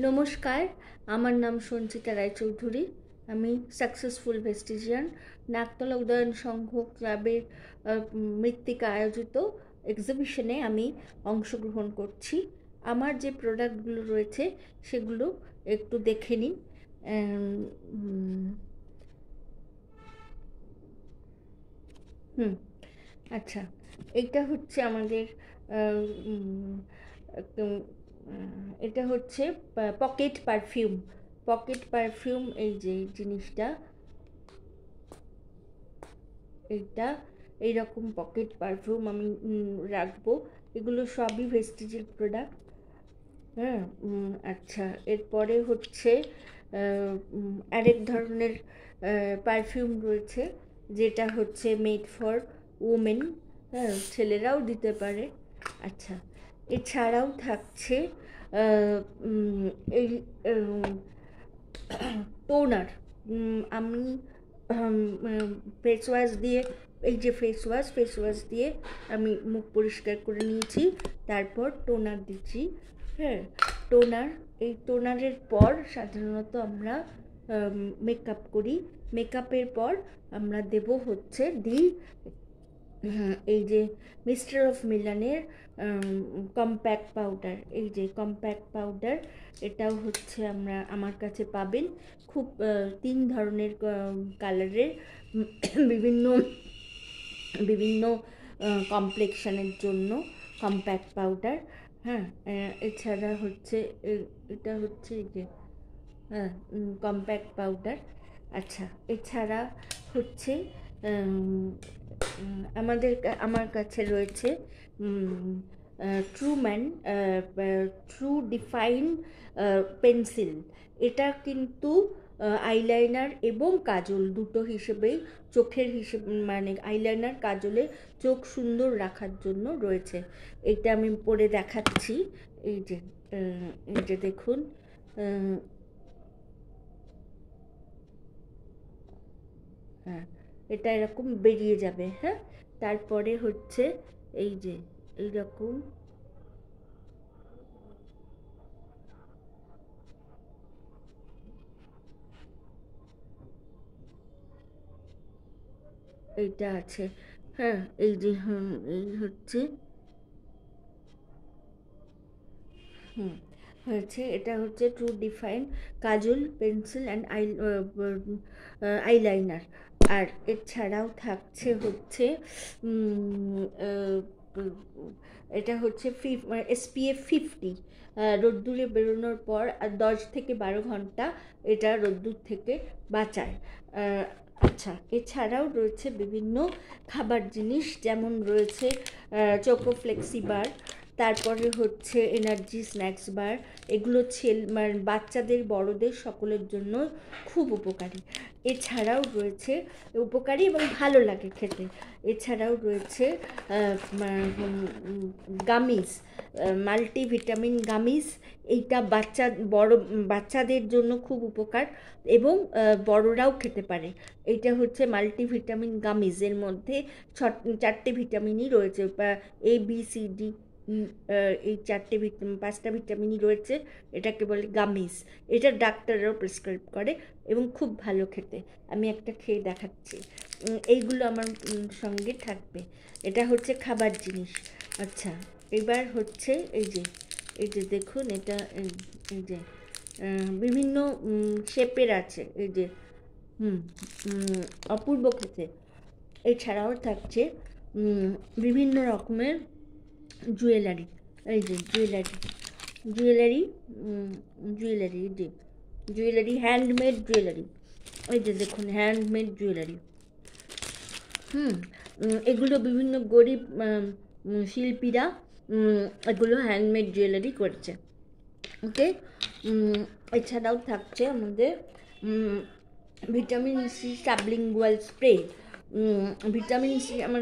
নমস্কার, আমার নাম সঞ্চিতা রায়চৌধুরী। আমি সাকসেসফুল ভেস্টিজিয়ান নাকতলা উদয়ন সংঘ ক্লাবের মৃত্তিকা আয়োজিত এক্সিবিশনে আমি অংশগ্রহণ করছি। আমার যে প্রোডাক্টগুলো রয়েছে সেগুলো একটু দেখে নিন। আচ্ছা, এটা হচ্ছে আমাদের এটা হচ্ছে পকেট পারফিউম। এই যে জিনিসটা, এইটা এইরকম পকেট পারফিউম আমি রাখবো। এগুলো সবই ভেস্টিজের প্রোডাক্ট। হ্যাঁ, আচ্ছা, এরপরে হচ্ছে আরেক ধরনের পারফিউম রয়েছে, যেটা হচ্ছে মেড ফর উমেন। হ্যাঁ, ছেলেরাও দিতে পারে। আচ্ছা, এছাড়াও থাকছে এই টোনার। আমি ফেস ওয়াশ দিয়ে, এই যে ফেস ওয়াশ দিয়ে আমি মুখ পরিষ্কার করে নিয়েছি, তারপর টোনার দিচ্ছি। হ্যাঁ, এই টোনারের পর সাধারণত আমরা মেকআপ করি। মেকআপের পর আমরা দেব হচ্ছে এই যে মিস্টার অফ মিলানের কম্প্যাক্ট পাউডার। এই যে কম্প্যাক্ট পাউডার, এটাও হচ্ছে আমার কাছে পাবেন খুব 3 ধরনের কালারের, বিভিন্ন বিভিন্ন কমপ্লেকশনের জন্য কম্প্যাক্ট পাউডার। হ্যাঁ, এছাড়া হচ্ছে এটা হচ্ছে এই যে কম্প্যাক্ট পাউডার। আচ্ছা, এছাড়া হচ্ছে আমার কাছে রয়েছে ট্রু ডিফাইন পেন্সিল। এটা কিন্তু আইলাইনার এবং কাজল দুটো হিসেবেই, চোখের মানে আইলাইনার কাজলে চোখ সুন্দর রাখার জন্য রয়েছে। এটা আমি পরে দেখাচ্ছি। এই যে দেখুন, হ্যাঁ, এটা এরকম বেরিয়ে যাবে। হ্যাঁ, তারপরে হচ্ছে এই যে এইরকম, এইটা আছে। হ্যাঁ, এই যে এই হচ্ছে হয়েছে, এটা হচ্ছে true define kajal, pencil and eyeliner. আর এছাড়াও থাকছে হচ্ছে এটা হচ্ছে SPF 50। রোদ্দুরে বেরোনোর পর 10 থেকে 12 ঘন্টা এটা রোদ্দুর থেকে বাঁচায়। আচ্ছা, এছাড়াও রয়েছে বিভিন্ন খাবার জিনিস, যেমন রয়েছে চোকো ফ্লেক্সি বার, তারপরে হচ্ছে এনার্জি স্ন্যাক্স বার। এগুলো বাচ্চাদের, বড়দের সকলের জন্য খুব উপকারী। এছাড়াও রয়েছে উপকারী এবং ভালো লাগে খেতে। এছাড়াও রয়েছে গামিজ, মাল্টিভিটামিন গামিজ। এইটা বাচ্চাদের জন্য খুব উপকার এবং বড়রাও খেতে পারে। এইটা হচ্ছে মাল্টিভিটামিন গামিজ। এর মধ্যে 4টে ভিটামিনই রয়েছে, ABCD এই 5টা ভিটামিনই রয়েছে। এটাকে বলে গামিজ। এটা ডাক্তাররাও প্রেসক্রাইব করে এবং খুব ভালো খেতে। আমি একটা খেয়ে দেখাচ্ছি। এইগুলো আমার সঙ্গে থাকবে। এটা হচ্ছে খাবার জিনিস। আচ্ছা, এবার হচ্ছে এই যে দেখুন, এটা এই যে বিভিন্ন শেপের আছে। এই যে অপূর্ব খেতে। এছাড়াও থাকছে বিভিন্ন রকমের জুয়েলারি। এই যে জুয়েলারি হ্যান্ডমেড জুয়েলারি। এই যে দেখুন, হ্যান্ডমেড জুয়েলারি। এগুলো বিভিন্ন গরিব শিল্পীরা এগুলো হ্যান্ডমেড জুয়েলারি করছে। ওকে, এছাড়াও থাকছে আমাদের vitamin C sublingual spray. Vitamin C আমার